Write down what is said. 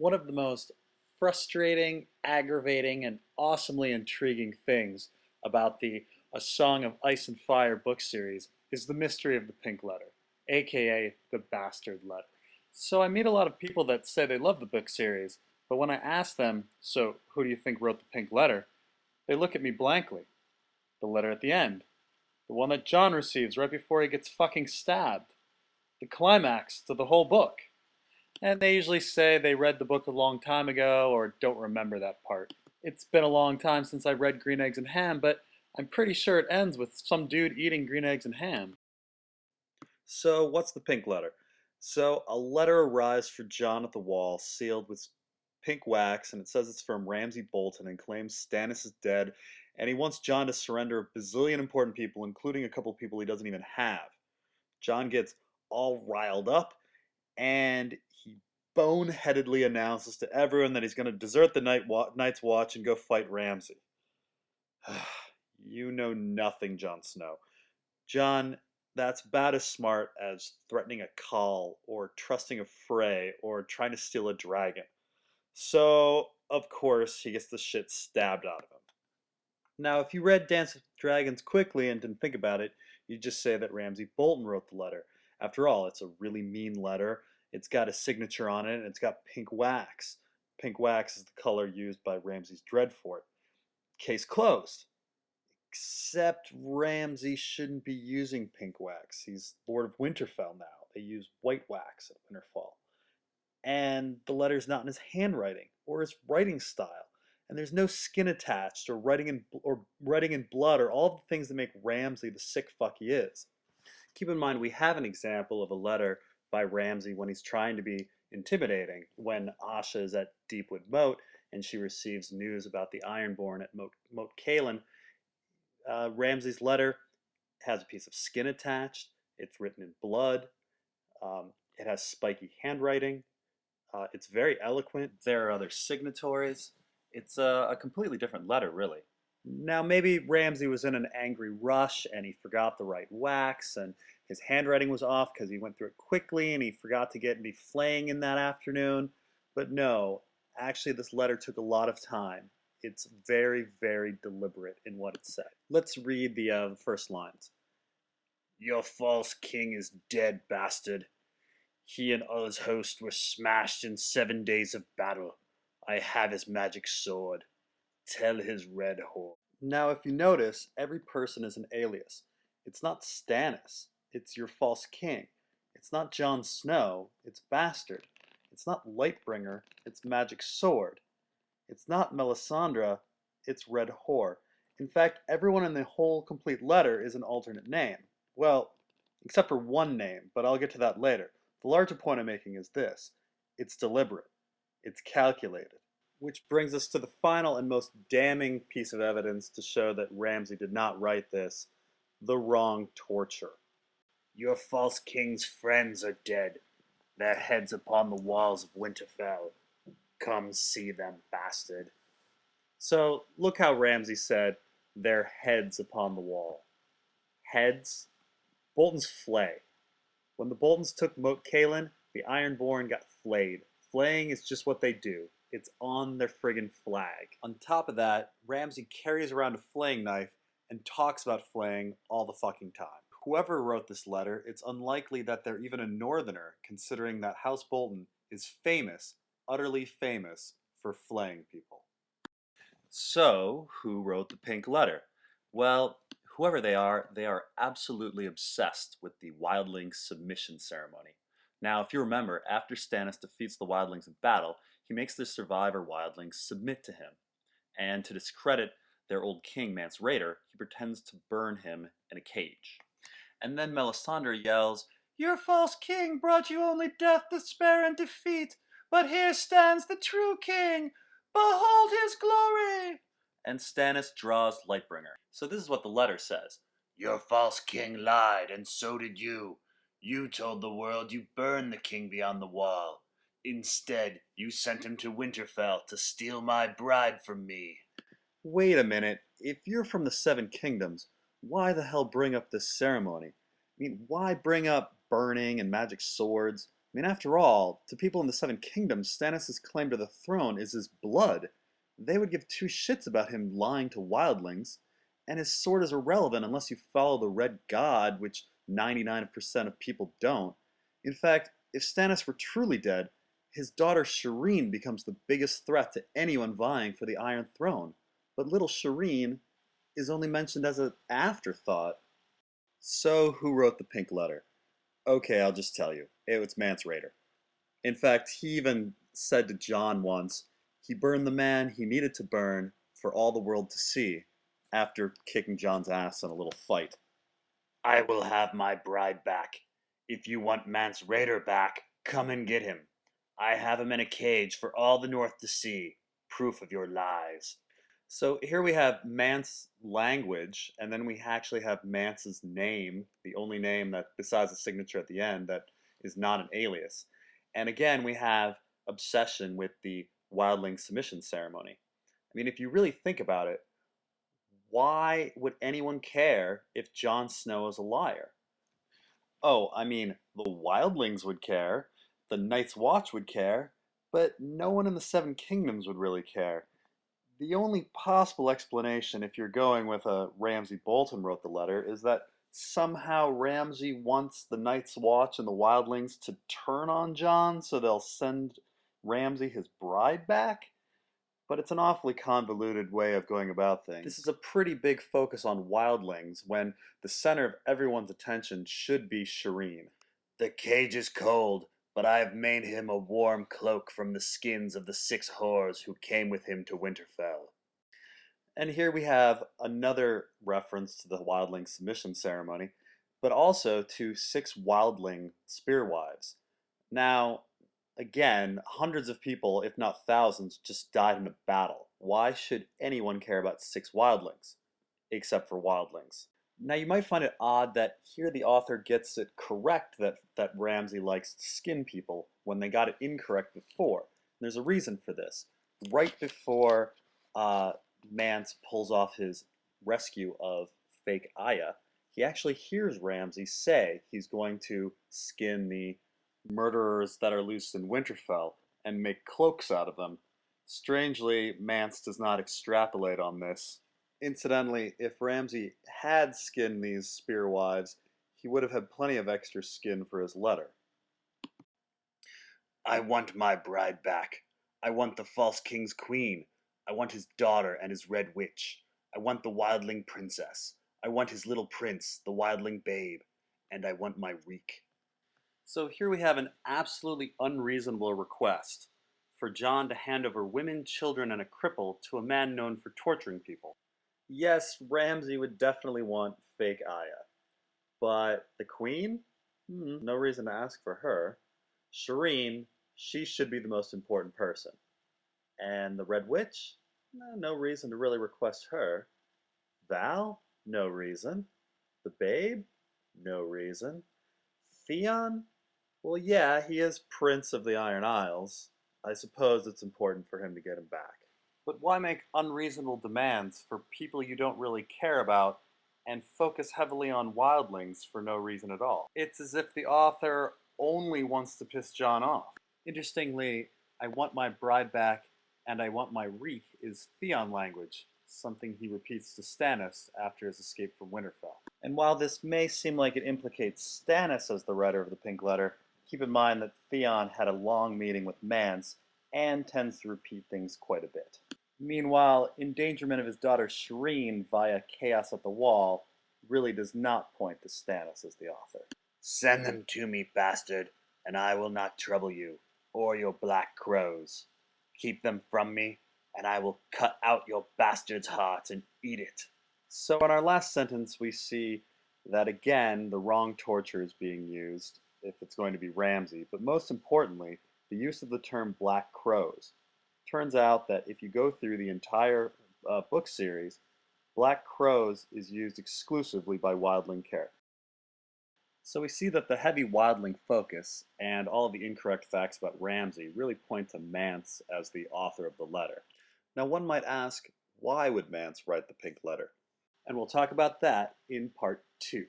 One of the most frustrating, aggravating, and awesomely intriguing things about the A Song of Ice and Fire book series is the mystery of the pink letter, aka the bastard letter. So I meet a lot of people that say they love the book series, but when I ask them, so who do you think wrote the pink letter? They look at me blankly. The letter at the end. The one that Jon receives right before he gets fucking stabbed. The climax to the whole book. And they usually say they read the book a long time ago or don't remember that part. It's been a long time since I read Green Eggs and Ham, but I'm pretty sure it ends with some dude eating green eggs and ham. So, what's the pink letter? So, a letter arrives for Jon at the Wall, sealed with pink wax, and it says it's from Ramsay Bolton and claims Stannis is dead, and he wants Jon to surrender a bazillion important people, including a couple people he doesn't even have. Jon gets all riled up, and he boneheadedly announces to everyone that he's going to desert the Night's Watch and go fight Ramsay. You know nothing, Jon Snow. Jon, that's about as smart as threatening a Khal, or trusting a Frey, or trying to steal a dragon. So, of course, he gets the shit stabbed out of him. Now, if you read Dance with Dragons quickly and didn't think about it, you'd just say that Ramsay Bolton wrote the letter. After all, it's a really mean letter. It's got a signature on it, and it's got pink wax. Pink wax is the color used by Ramsay's Dreadfort. Case closed. Except Ramsay shouldn't be using pink wax. He's Lord of Winterfell now. They use white wax at Winterfell. And the letter's not in his handwriting or his writing style. And there's no skin attached or writing in blood or all the things that make Ramsay the sick fuck he is. Keep in mind, we have an example of a letter by Ramsay when he's trying to be intimidating, when Asha is at Deepwood Moat and she receives news about the Ironborn at Moat Cailin. Ramsay's letter has a piece of skin attached. It's written in blood. It has spiky handwriting. It's very eloquent. There are other signatories. It's a completely different letter, really. Now, maybe Ramsay was in an angry rush and he forgot the right wax, and his handwriting was off because he went through it quickly and he forgot to get any flaying in that afternoon. But no, actually, this letter took a lot of time. It's very, very deliberate in what it said. Let's read the first lines. Your false king is dead, bastard. He and all his host were smashed in 7 days of battle. I have his magic sword. Tell his red whore. Now, if you notice, every person is an alias. It's not Stannis. It's your false king. It's not Jon Snow. It's Bastard. It's not Lightbringer. It's Magic Sword. It's not Melisandre. It's Red Whore. In fact, everyone in the whole complete letter is an alternate name. Well, except for one name, but I'll get to that later. The larger point I'm making is this. It's deliberate. It's calculated. Which brings us to the final and most damning piece of evidence to show that Ramsay did not write this, the wrong torture. Your false king's friends are dead, their heads upon the walls of Winterfell. Come see them, bastard. So, look how Ramsay said, their heads upon the wall. Heads? Bolton's flay. When the Boltons took Moat Cailin, the Ironborn got flayed. Flaying is just what they do. It's on their friggin' flag. On top of that, Ramsay carries around a flaying knife and talks about flaying all the fucking time. Whoever wrote this letter, it's unlikely that they're even a northerner, considering that House Bolton is famous, utterly famous, for flaying people. So, who wrote the pink letter? Well, whoever they are absolutely obsessed with the wildling submission ceremony. Now, if you remember, after Stannis defeats the wildlings in battle, he makes the survivor wildlings submit to him. And to discredit their old king, Mance Rayder, he pretends to burn him in a cage. And then Melisandre yells, Your false king brought you only death, despair, and defeat, but here stands the true king! Behold his glory! And Stannis draws Lightbringer. So this is what the letter says. Your false king lied, and so did you. You told the world you burned the king beyond the wall. Instead, you sent him to Winterfell to steal my bride from me. Wait a minute. If you're from the Seven Kingdoms, why the hell bring up this ceremony? I mean, why bring up burning and magic swords? mean, after all, to people in the Seven Kingdoms, Stannis' claim to the throne is his blood. They would give two shits about him lying to wildlings, and his sword is irrelevant unless you follow the Red God, which 99% of people don't. In fact, if Stannis were truly dead, his daughter Shireen becomes the biggest threat to anyone vying for the Iron Throne. But little Shireen is only mentioned as an afterthought. So, who wrote the pink letter? Okay, I'll just tell you. It was Mance Rayder. In fact, he even said to Jon once, he burned the man he needed to burn for all the world to see, after kicking Jon's ass in a little fight. I will have my bride back. If you want Mance Rayder back, come and get him. I have him in a cage for all the North to see. Proof of your lies. So here we have Mance language, and then we actually have Mance's name, the only name that, besides the signature at the end, that is not an alias. And again, we have obsession with the wildling submission ceremony. I mean, if you really think about it, why would anyone care if Jon Snow is a liar? Oh, I mean, the wildlings would care, the Night's Watch would care, but no one in the Seven Kingdoms would really care. The only possible explanation, if you're going with a Ramsay Bolton wrote the letter, is that somehow Ramsay wants the Night's Watch and the wildlings to turn on Jon, so they'll send Ramsay his bride back? But it's an awfully convoluted way of going about things. This is a pretty big focus on wildlings, when the center of everyone's attention should be Shireen. The cage is cold, but I have made him a warm cloak from the skins of the 6 whores who came with him to Winterfell. And here we have another reference to the wildling submission ceremony, but also to 6 wildling spearwives. Now, again, hundreds of people, if not thousands, just died in a battle. Why should anyone care about 6 wildlings? Except for wildlings. Now, you might find it odd that here the author gets it correct that Ramsay likes to skin people when they got it incorrect before. There's a reason for this. Right before Mance pulls off his rescue of fake Aya, he actually hears Ramsay say he's going to skin the murderers that are loose in Winterfell and make cloaks out of them. Strangely, Mance does not extrapolate on this. Incidentally, if Ramsay had skinned these spearwives, he would have had plenty of extra skin for his letter. I want my bride back. I want the false king's queen. I want his daughter and his red witch. I want the wildling princess. I want his little prince, the wildling babe. And I want my reek. So here we have an absolutely unreasonable request for Jon to hand over women, children, and a cripple to a man known for torturing people. Yes, Ramsay would definitely want fake Aya. But the queen? No reason to ask for her. Shireen, she should be the most important person. And the Red Witch? No reason to really request her. Val? No reason. The Babe? No reason. Theon? Well, yeah, he is Prince of the Iron Isles. I suppose it's important for him to get him back. But why make unreasonable demands for people you don't really care about and focus heavily on wildlings for no reason at all? It's as if the author only wants to piss Jon off. Interestingly, I want my bride back and I want my reek is Theon language, something he repeats to Stannis after his escape from Winterfell. And while this may seem like it implicates Stannis as the writer of the pink letter, keep in mind that Theon had a long meeting with Mance and tends to repeat things quite a bit. Meanwhile, endangerment of his daughter Shireen via chaos at the wall really does not point to Stannis as the author. Send them to me, bastard, and I will not trouble you, or your black crows. Keep them from me, and I will cut out your bastard's heart and eat it. So in our last sentence, we see that again, the wrong torture is being used, if it's going to be Ramsay, but most importantly, the use of the term black crows. Turns out that if you go through the entire book series, black crows is used exclusively by wildling characters. So we see that the heavy wildling focus and all of the incorrect facts about Ramsay really point to Mance as the author of the letter. Now one might ask, why would Mance write the pink letter? And we'll talk about that in part 2.